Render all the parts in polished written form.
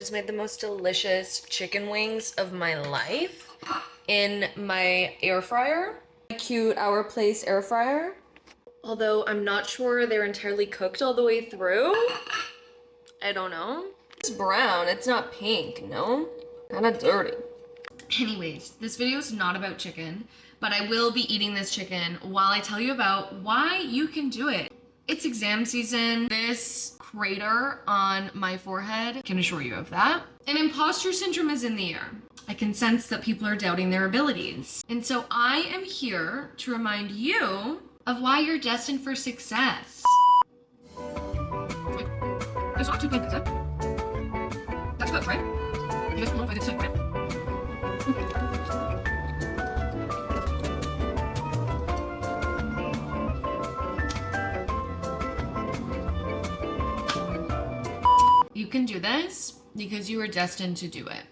Just made the most delicious chicken wings of my life in my air fryer. Cute Our Place air fryer. Although I'm not sure they're entirely cooked all the way through. I don't know. It's brown, it's not pink, no? Kinda dirty. Anyways, this video is not about chicken, but I will be eating this chicken while I tell you about why you can do it. It's exam season. This crater on my forehead can assure you of that. And imposter syndrome is in the air. I can sense that people are doubting their abilities. And so I am here to remind you of why you're destined for success. It's not too big, is it? That's good, right? You just want to sit right? You can do this because you are destined to do it.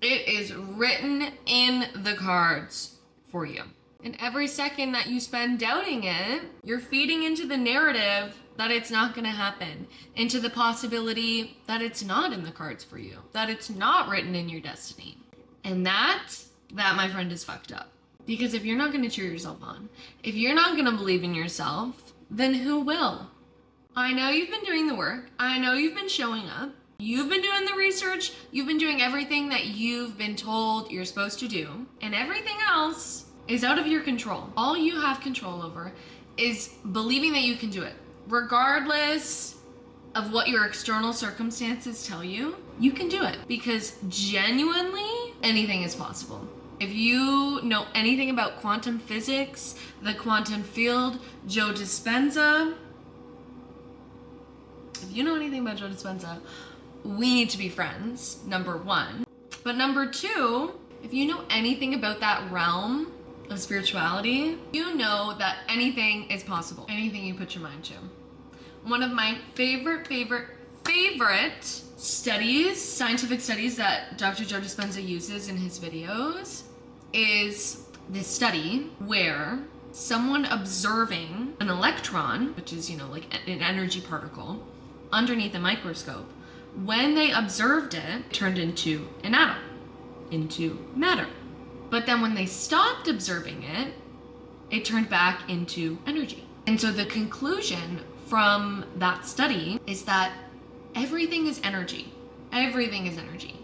It is written in the cards for you. And every second that you spend doubting it, you're feeding into the narrative that it's not gonna happen, into the possibility that it's not in the cards for you, that it's not written in your destiny. And that, my friend, is fucked up. Because if you're not gonna cheer yourself on, if you're not gonna believe in yourself, then who will? I know you've been doing the work. I know you've been showing up. You've been doing the research. You've been doing everything that you've been told you're supposed to do. And everything else is out of your control. All you have control over is believing that you can do it. Regardless of what your external circumstances tell you, you can do it. Because genuinely, anything is possible. If you know anything about quantum physics, the quantum field, Joe Dispenza, if you know anything about Joe Dispenza, we need to be friends, number one. But number two, if you know anything about that realm of spirituality, you know that anything is possible. Anything you put your mind to. One of my favorite studies, scientific studies that Dr. Joe Dispenza uses in his videos is this study where someone observing an electron, which is, like an energy particle, underneath a microscope, when they observed it, it turned into an atom, into matter. But then when they stopped observing it, it turned back into energy. And so the conclusion from that study is that everything is energy. Everything is energy.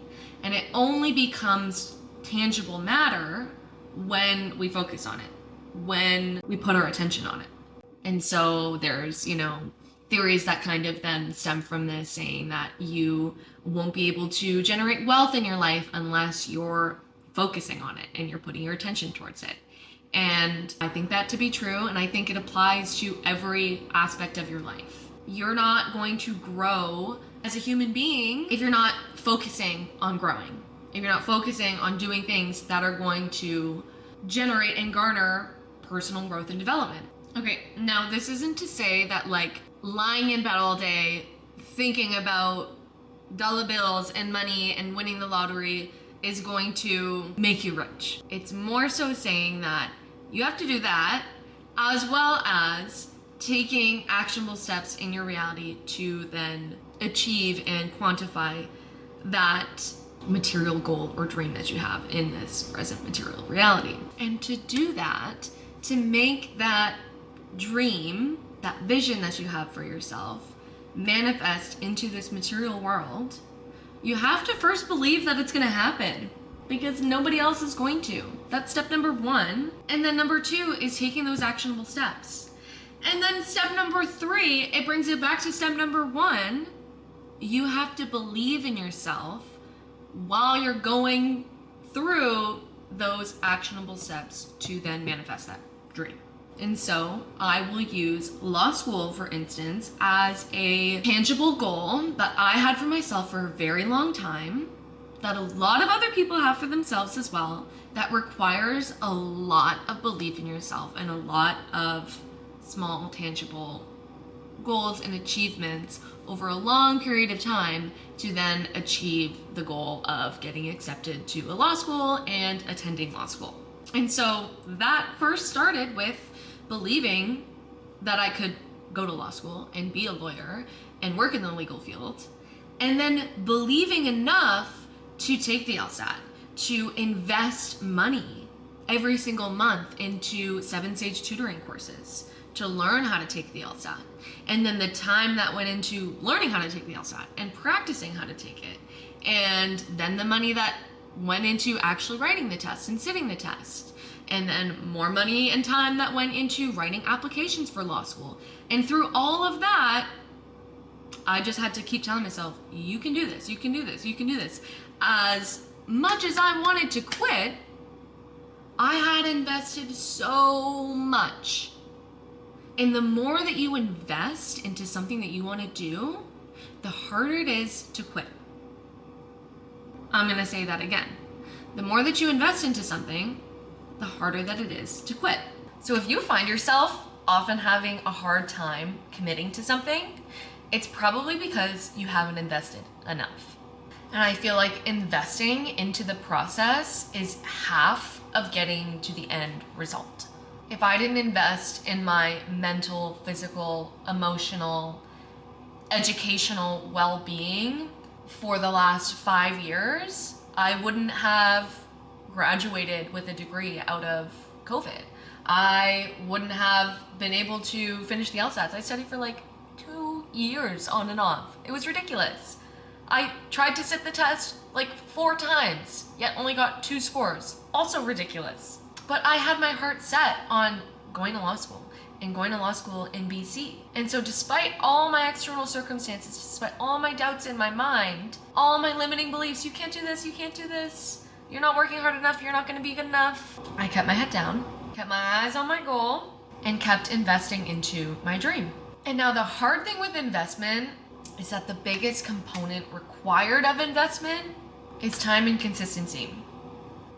And it only becomes tangible matter when we focus on it, when we put our attention on it. And so there's, theories that kind of then stem from this, saying that you won't be able to generate wealth in your life unless you're focusing on it and you're putting your attention towards it. And I think that to be true, and I think it applies to every aspect of your life. You're not going to grow as a human being if you're not focusing on growing, if you're not focusing on doing things that are going to generate and garner personal growth and development. Okay, now this isn't to say that lying in bed all day thinking about dollar bills and money and winning the lottery is going to make you rich. It's more so saying that you have to do that, as well as taking actionable steps in your reality to then achieve and quantify that material goal or dream that you have in this present material reality. And to do that, to make that dream, that vision that you have for yourself, manifest into this material world, you have to first believe that it's going to happen, because nobody else is going to. That's step number one. And then number two is taking those actionable steps. And then step number three, it brings it back to step number one. You have to believe in yourself while you're going through those actionable steps to then manifest that dream. And so I will use law school, for instance, as a tangible goal that I had for myself for a very long time, that a lot of other people have for themselves as well, that requires a lot of belief in yourself and a lot of small, tangible goals and achievements over a long period of time to then achieve the goal of getting accepted to a law school and attending law school. And so that first started with believing that I could go to law school and be a lawyer and work in the legal field. and then believing enough to take the LSAT, to invest money every single month into 7-stage tutoring courses to learn how to take the LSAT. And then the time that went into learning how to take the LSAT and practicing how to take it. And then the money that went into actually writing the test and sitting the test. And then more money and time that went into writing applications for law school. And through all of that, I just had to keep telling myself, you can do this, you can do this, you can do this. As much as I wanted to quit, I had invested so much. And the more that you invest into something that you want to do, the harder it is to quit. I'm going to say that again. The more that you invest into something, the harder that it is to quit. So if you find yourself often having a hard time committing to something, it's probably because you haven't invested enough. And I feel like investing into the process is half of getting to the end result. If I didn't invest in my mental, physical, emotional, educational well-being for the last 5 years, I wouldn't have graduated with a degree out of COVID. I wouldn't have been able to finish the LSATs. I studied for like 2 years on and off. It was ridiculous. I tried to sit the test like 4 times, yet only got 2 scores. Also ridiculous. But I had my heart set on going to law school and going to law school in BC. And so despite all my external circumstances, despite all my doubts in my mind, all my limiting beliefs, you can't do this, you can't do this, you're not working hard enough, you're not gonna be good enough, I kept my head down, kept my eyes on my goal, and kept investing into my dream. And now the hard thing with investment is that the biggest component required of investment is time and consistency,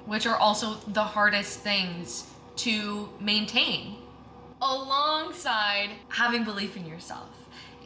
which are also the hardest things to maintain, alongside having belief in yourself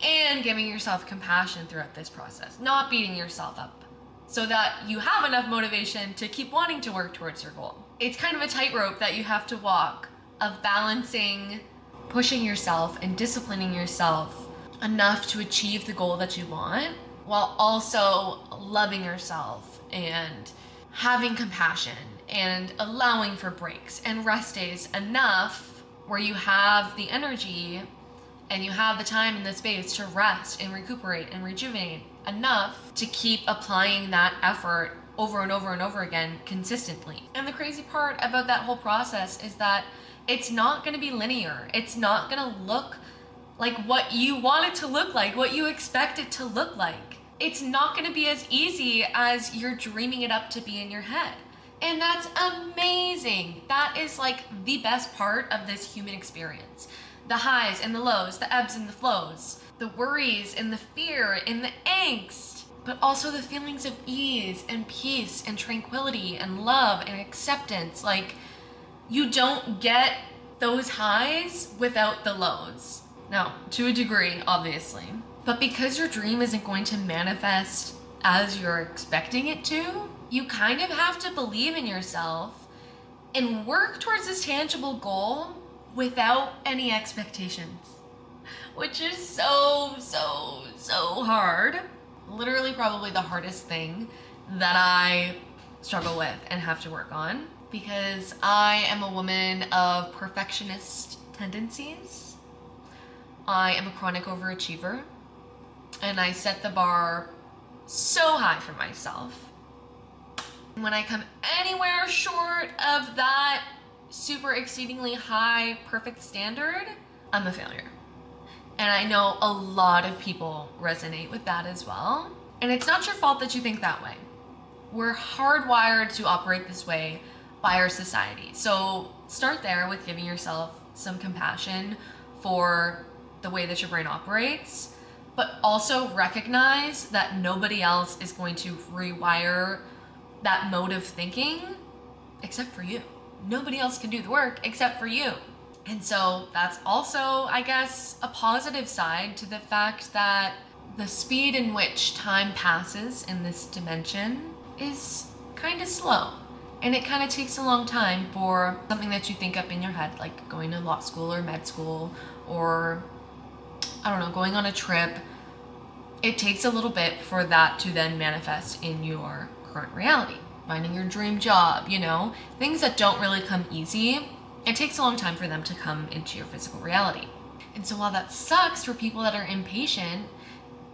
and giving yourself compassion throughout this process, not beating yourself up, so that you have enough motivation to keep wanting to work towards your goal. It's kind of a tightrope that you have to walk of balancing pushing yourself and disciplining yourself enough to achieve the goal that you want, while also loving yourself and having compassion and allowing for breaks and rest days enough where you have the energy and you have the time and the space to rest and recuperate and rejuvenate enough to keep applying that effort over and over and over again consistently. And the crazy part about that whole process is that it's not going to be linear. It's not going to look like what you want it to look like, what you expect it to look like. It's not going to be as easy as you're dreaming it up to be in your head. And that's amazing. That is like the best part of this human experience. The highs and the lows, the ebbs and the flows, the worries and the fear and the angst, but also the feelings of ease and peace and tranquility and love and acceptance. Like, you don't get those highs without the lows. Now, to a degree, obviously. But because your dream isn't going to manifest as you're expecting it to, you kind of have to believe in yourself and work towards this tangible goal without any expectations, which is so hard. Literally probably the hardest thing that I struggle with and have to work on, because I am a woman of perfectionist tendencies. I am a chronic overachiever, and I set the bar so high for myself. When I come anywhere short of that super exceedingly high perfect standard, I'm a failure. And I know a lot of people resonate with that as well. And it's not your fault that you think that way. We're hardwired to operate this way by our society. So start there with giving yourself some compassion for the way that your brain operates, but also recognize that nobody else is going to rewire that mode of thinking except for you. Nobody else can do the work except for you. And so that's also, I guess, a positive side to the fact that the speed in which time passes in this dimension is kind of slow. And it kind of takes a long time for something that you think up in your head, like going to law school or med school, or, I don't know, going on a trip, it takes a little bit for that to then manifest in your current reality. Finding your dream job, things that don't really come easy. It takes a long time for them to come into your physical reality. And so while that sucks for people that are impatient,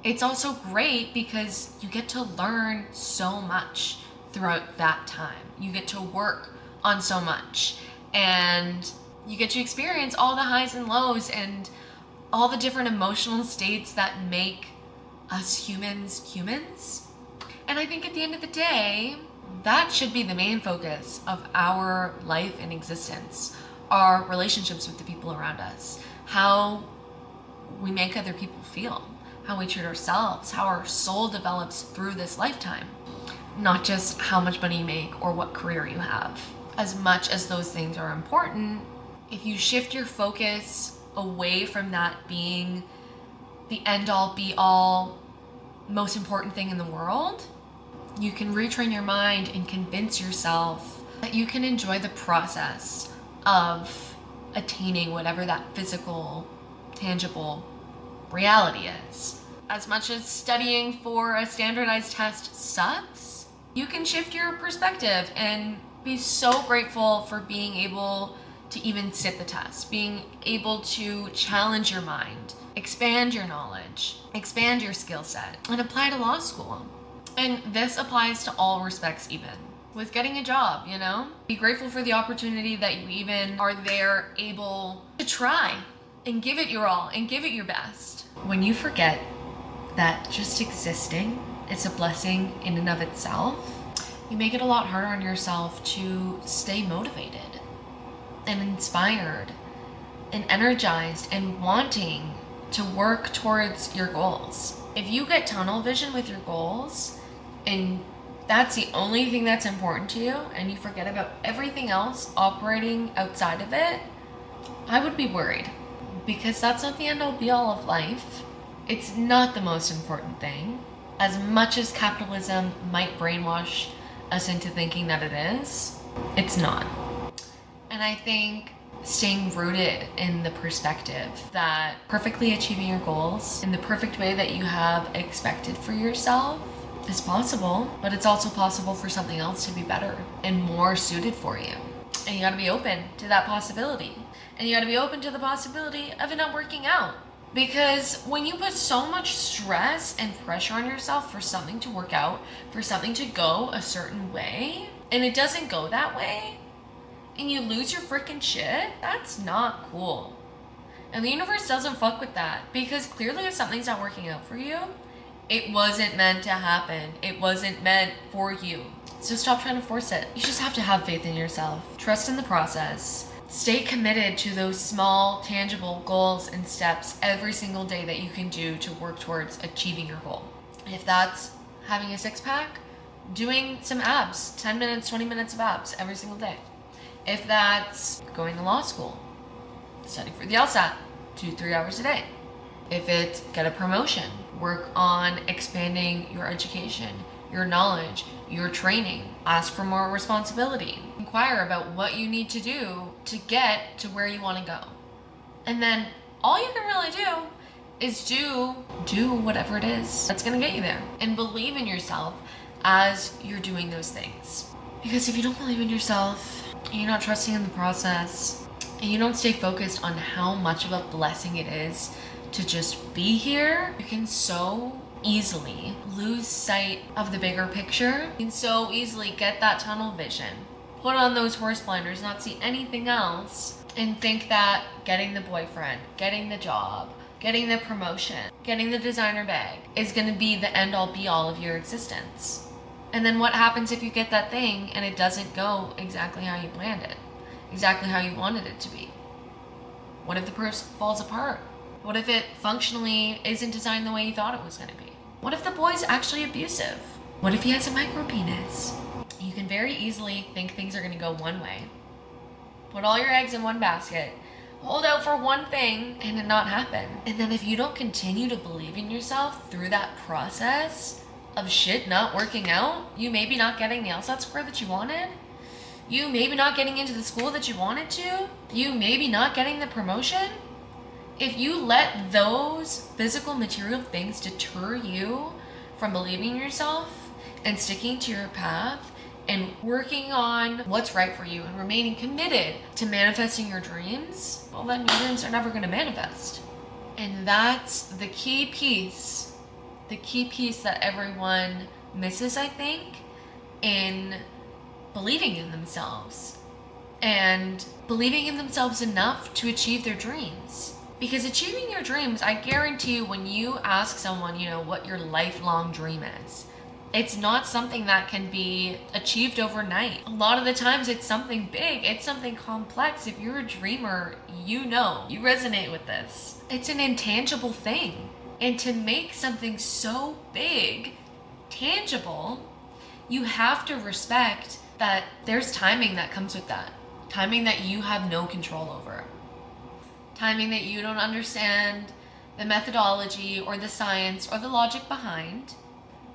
it's also great because you get to learn so much throughout that time. You get to work on so much, and you get to experience all the highs and lows and all the different emotional states that make us humans. And I think at the end of the day, that should be the main focus of our life and existence, our relationships with the people around us, how we make other people feel, how we treat ourselves, how our soul develops through this lifetime, not just how much money you make or what career you have. As much as those things are important, if you shift your focus away from that being the end all be all most important thing in the world, you can retrain your mind and convince yourself that you can enjoy the process of attaining whatever that physical, tangible reality is. As much as studying for a standardized test sucks, you can shift your perspective and be so grateful for being able to even sit the test, being able to challenge your mind, expand your knowledge, expand your skill set, and apply to law school. And this applies to all respects, even with getting a job, Be grateful for the opportunity that you even are there able to try and give it your all and give it your best. When you forget that just existing is a blessing in and of itself, you make it a lot harder on yourself to stay motivated and inspired and energized and wanting to work towards your goals. If you get tunnel vision with your goals and that's the only thing that's important to you and you forget about everything else operating outside of it, I would be worried, because that's not the end all be all of life. It's not the most important thing. As much as capitalism might brainwash us into thinking that it is, it's not. And I think staying rooted in the perspective that perfectly achieving your goals in the perfect way that you have expected for yourself is possible, but it's also possible for something else to be better and more suited for you. And you gotta be open to that possibility. And you gotta be open to the possibility of it not working out. Because when you put so much stress and pressure on yourself for something to work out, for something to go a certain way, and it doesn't go that way, and you lose your freaking shit, that's not cool. And the universe doesn't fuck with that, because clearly if something's not working out for you, it wasn't meant to happen. It wasn't meant for you. So stop trying to force it. You just have to have faith in yourself. Trust in the process. Stay committed to those small, tangible goals and steps every single day that you can do to work towards achieving your goal. If that's having a six-pack, doing some abs, 10 minutes, 20 minutes of abs every single day. If that's going to law school, study for the LSAT, 2-3 hours a day. If it's get a promotion, work on expanding your education, your knowledge, your training, ask for more responsibility, inquire about what you need to do to get to where you want to go. And then all you can really do is do whatever it is that's going to get you there, and believe in yourself as you're doing those things. Because if you don't believe in yourself and you're not trusting in the process and you don't stay focused on how much of a blessing it is to just be here, you can so easily lose sight of the bigger picture. You can so easily get that tunnel vision, put on those horse blinders, not see anything else, and think that getting the boyfriend, getting the job, getting the promotion, getting the designer bag is going to be the end all be all of your existence. And then what happens if you get that thing and it doesn't go exactly how you planned it, exactly how you wanted it to be? What if the purse falls apart? What if it functionally isn't designed the way you thought it was going to be? What if the boy's actually abusive? What if he has a micro penis? You can very easily think things are going to go one way, put all your eggs in one basket, hold out for one thing, and it not happen. And then if you don't continue to believe in yourself through that process of shit not working out, you maybe not getting the LSAT score that you wanted, you maybe not getting into the school that you wanted to, you maybe not getting the promotion, If you let those physical material things deter you from believing in yourself and sticking to your path and working on what's right for you and remaining committed to manifesting your dreams, well, then your dreams are never going to manifest. And that's the key piece that everyone misses, I think, in believing in themselves and believing in themselves enough to achieve their dreams. Because achieving your dreams, I guarantee you, when you ask someone, what your lifelong dream is, it's not something that can be achieved overnight. A lot of the times it's something big, it's something complex. If you're a dreamer, you resonate with this. It's an intangible thing. And to make something so big, tangible, you have to respect that there's timing that comes with that. Timing that you have no control over. Timing that you don't understand the methodology or the science or the logic behind.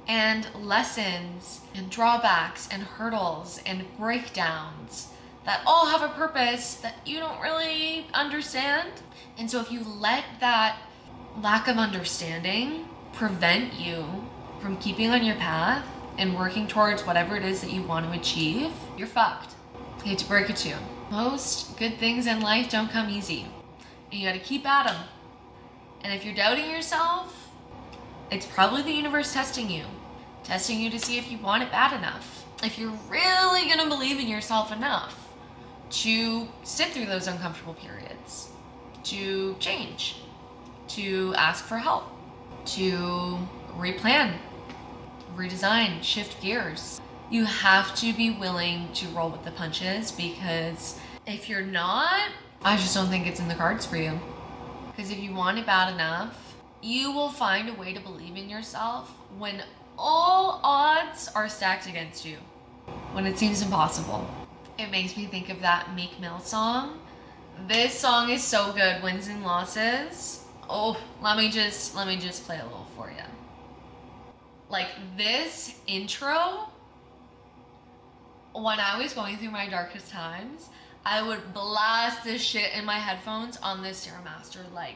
And lessons and drawbacks and hurdles and breakdowns that all have a purpose that you don't really understand. And so if you let that lack of understanding prevent you from keeping on your path and working towards whatever it is that you want to achieve, you're fucked. I hate to break it to you. Most good things in life don't come easy. And you gotta keep at them. And if you're doubting yourself, it's probably the universe testing you to see if you want it bad enough. If you're really gonna believe in yourself enough to sit through those uncomfortable periods, to change, to ask for help, to replan, redesign, shift gears. You have to be willing to roll with the punches, because if you're not, I just don't think it's in the cards for you. Because if you want it bad enough, you will find a way to believe in yourself when all odds are stacked against you, when it seems impossible. It makes me think of that Meek Mill song. This song is so good, Wins and Losses. Oh, let me just play a little for you. Like, this intro, when I was going through my darkest times, I would blast this shit in my headphones on this Stairmaster, like,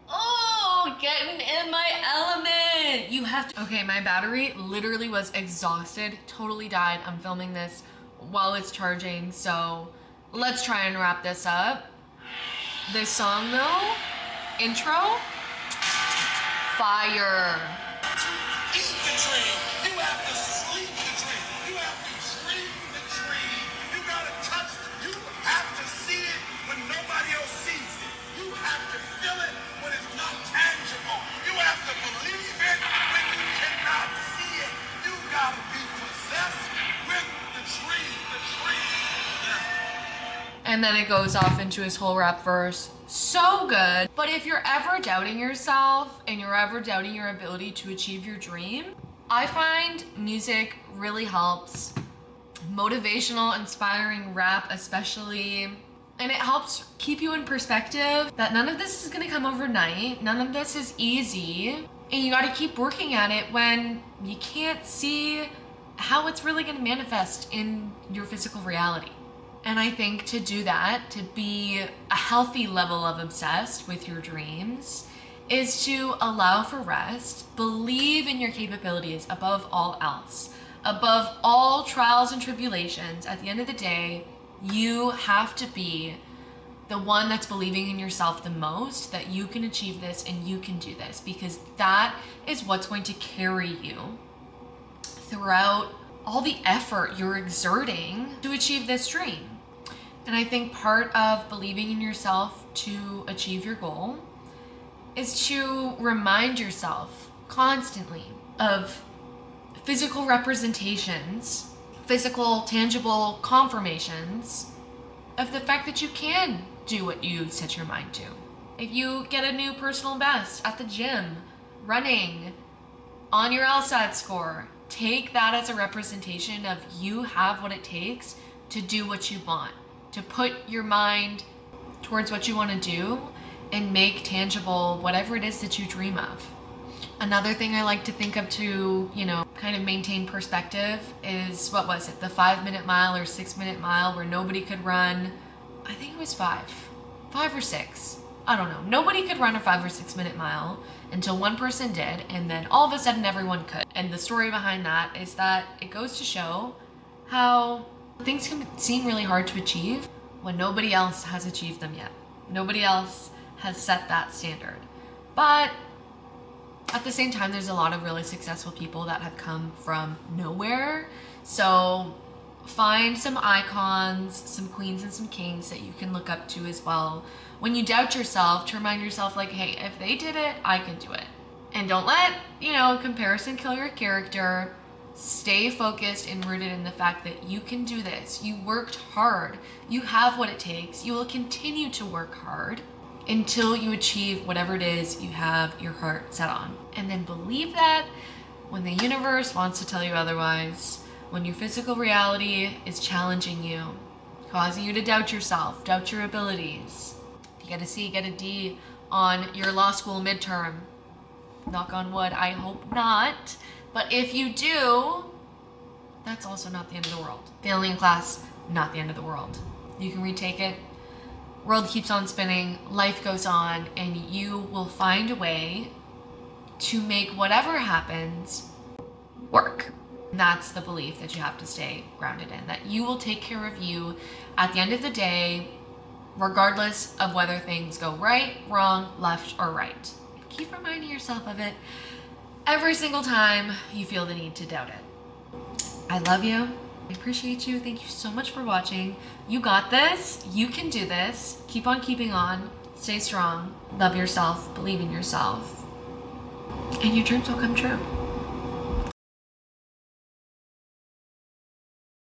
oh, getting in my element. You have to. Okay, my battery literally was exhausted, totally died. I'm filming this while it's charging, so let's try and wrap this up. This song though, intro, fire. Eat the dream. You have to sleep the dream. You have to dream the dream. You gotta touch. You have to see it when nobody else sees it. You have to feel it when it's not tangible. You have to believe it when you cannot see it. You gotta be possessed with the dream. The dream. And then it goes off into his whole rap verse. So good. But if you're ever doubting yourself and you're ever doubting your ability to achieve your dream, I find music really helps. Motivational, inspiring rap especially. And it helps keep you in perspective that none of this is gonna come overnight. None of this is easy. And you gotta keep working at it when you can't see how it's really gonna manifest in your physical reality. And I think to do that, to be a healthy level of obsessed with your dreams, is to allow for rest, believe in your capabilities above all else, above all trials and tribulations. At the end of the day, you have to be the one that's believing in yourself the most, that you can achieve this and you can do this, because that is what's going to carry you throughout all the effort you're exerting to achieve this dream. And I think part of believing in yourself to achieve your goal is to remind yourself constantly of physical representations, physical, tangible confirmations of the fact that you can do what you set your mind to. If you get a new personal best at the gym, running, on your LSAT score, take that as a representation of you have what it takes to do what you want, to put your mind towards what you want to do and make tangible whatever it is that you dream of. Another thing I like to think of to, kind of maintain perspective is, what was it, the 5-minute mile or 6-minute mile where nobody could run? I think it was 5 or 6. I don't know, nobody could run a 5 or 6 minute mile until one person did, and then all of a sudden everyone could. And the story behind that is that it goes to show how things can seem really hard to achieve when nobody else has achieved them yet. Nobody else has set that standard. But at the same time, there's a lot of really successful people that have come from nowhere. So find some icons, some queens and some kings that you can look up to as well. When you doubt yourself, to remind yourself like, hey, if they did it, I can do it. And don't let, comparison kill your character. Stay focused and rooted in the fact that you can do this. You worked hard. You have what it takes. You will continue to work hard until you achieve whatever it is you have your heart set on. And then believe that when the universe wants to tell you otherwise, when your physical reality is challenging you, causing you to doubt yourself, doubt your abilities. If you get a C, get a D on your law school midterm. Knock on wood, I hope not. But if you do, that's also not the end of the world. Failing in class, not the end of the world. You can retake it. World keeps on spinning, life goes on, and you will find a way to make whatever happens work. And that's the belief that you have to stay grounded in, that you will take care of you at the end of the day, regardless of whether things go right, wrong, left, or right. Keep reminding yourself of it every single time you feel the need to doubt it. I love you. I appreciate you. Thank you so much for watching. You got this. You can do this. Keep on keeping on. Stay strong. Love yourself. Believe in yourself. And your dreams will come true.